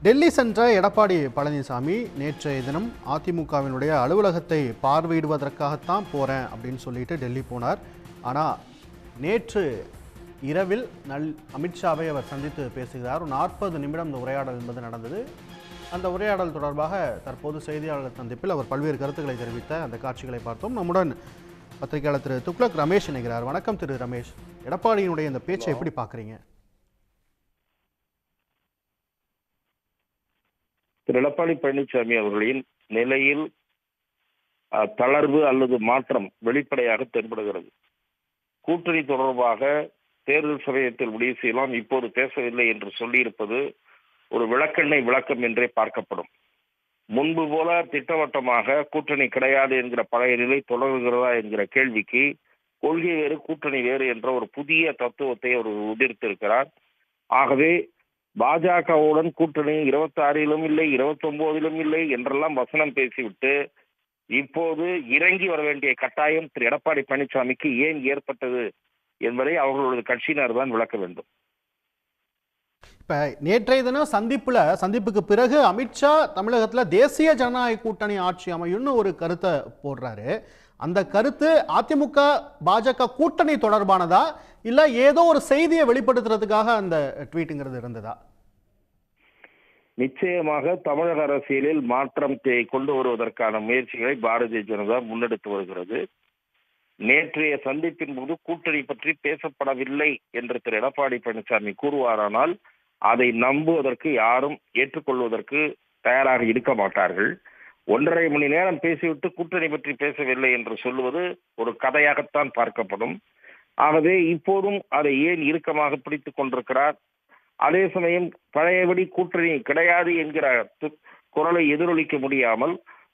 டெல்லி சென்ற எடப்பாடி பழனிசாமி நேற்றைய தினம் அதிமுகவினுடைய அலுவலகத்தை பார்வையிடுவதற்காகத்தான் போகிறேன் அப்படின்னு சொல்லிட்டு டெல்லி போனார். ஆனால் நேற்று இரவில் அமித்ஷாவை அவர் சந்தித்து பேசுகிறார். 40 நிமிடம் இந்த உரையாடல் என்பது நடந்தது. அந்த உரையாடல் தொடர்பாக தற்போது செய்தியாளர் சந்திப்பில் அவர் பல்வேறு கருத்துக்களை தெரிவித்த அந்த காட்சிகளை பார்த்தோம். நம்முடன் பத்திரிகையாளர் திரு துக்ளக் ரமேஷ் இணைகிறார். வணக்கம் திரு ரமேஷ். எடப்பாடியினுடைய இந்த பேச்சை எப்படி பார்க்குறீங்க? திரு எடப்பாடி பழனிசாமி அவர்களின் நிலையில் தளர்வு அல்லது மாற்றம் வெளிப்படையாக தென்படுகிறது. கூட்டணி தொடர்பாக தேர்தல் சமயத்தில் முடிவு செய்யலாம், இப்போது பேசவில்லை என்று சொல்லியிருப்பது ஒரு விளக்கெண்ணெய் விளக்கம் என்றே பார்க்கப்படும். முன்பு போல திட்டவட்டமாக கூட்டணி கிடையாது என்கிற பழைய நிலை தொடர்கிறதா என்கிற கேள்விக்கு கொள்கை வேறு கூட்டணி வேறு என்ற ஒரு புதிய தத்துவத்தை அவர் உதிர்த்திருக்கிறார். ஆகவே பாஜகவுடன் கூட்டணி 26 இல்லை, 29 இல்லை என்றெல்லாம் வசனம் பேசிவிட்டு இப்போது இறங்கி வர வேண்டிய கட்டாயம் திரு எடப்பாடி பழனிசாமிக்கு ஏன் ஏற்பட்டது என்பதை அவர்களுடைய கட்சியினர் தான் விளக்க வேண்டும். இப்ப நேற்றைய தினம் சந்திப்புக்கு பிறகு அமித்ஷா தமிழகத்தில் தேசிய ஜனநாயக கூட்டணி ஆட்சி அமையும்னு ஒரு கருத்தை போடுறாரு. அந்த கருத்து அதிமுக பாஜக கூட்டணி தொடர்பானதா இல்ல ஏதோ ஒரு செய்தியை வெளிப்படுத்துறதுக்காக அந்த ட்வீட்டுங்கிறது இருந்ததா? நிச்சயமாக தமிழக அரசியலில் மாற்றத்தை கொண்டு வருவதற்கான முயற்சிகளை பாரதிய ஜனதா முன்னெடுத்து வருகிறது. நேற்றைய சந்திப்பின் போது கூட்டணி பற்றி பேசப்படவில்லை என்று திரு எடப்பாடி பழனிசாமி கூறுவாரானால் அதை நம்புவதற்கு யாரும் ஏற்றுக்கொள்வதற்கு தயாராக இருக்க மாட்டார்கள். 1.5 மணி நேரம் பேசிவிட்டு கூட்டணி பற்றி பேசவில்லை என்று சொல்லுவது ஒரு கதையாகத்தான் பார்க்கப்படும். ஆகவே இப்போதும் அதை ஏன் இறுக்கமாக பிடித்துக் கொண்டிருக்கிறார்? அதே சமயம் பழையபடி கூட்டணி கிடையாது என்கிற குரலை எதிரொலிக்க முடியாமல்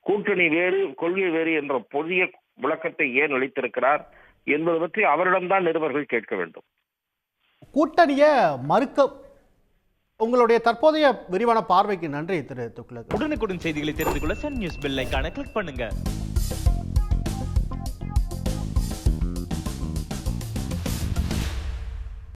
கூட்டணி வேறு கொள்கை வேறு என்ற புதிய விளக்கத்தை ஏன் அளித்திருக்கிறார் என்பது பற்றி அவரிடம்தான் நிருபர்கள் கேட்க வேண்டும். கூட்டணிய மறுக்க உங்களுடைய தற்போதைய விரிவான பார்வைக்கு நன்றி திரு துக்ளக். உடனுக்குடன் செய்திகளை தெரிந்து கொள்ள சன் நியூஸ் பெல் ஐகானை கிளிக் பண்ணுங்க.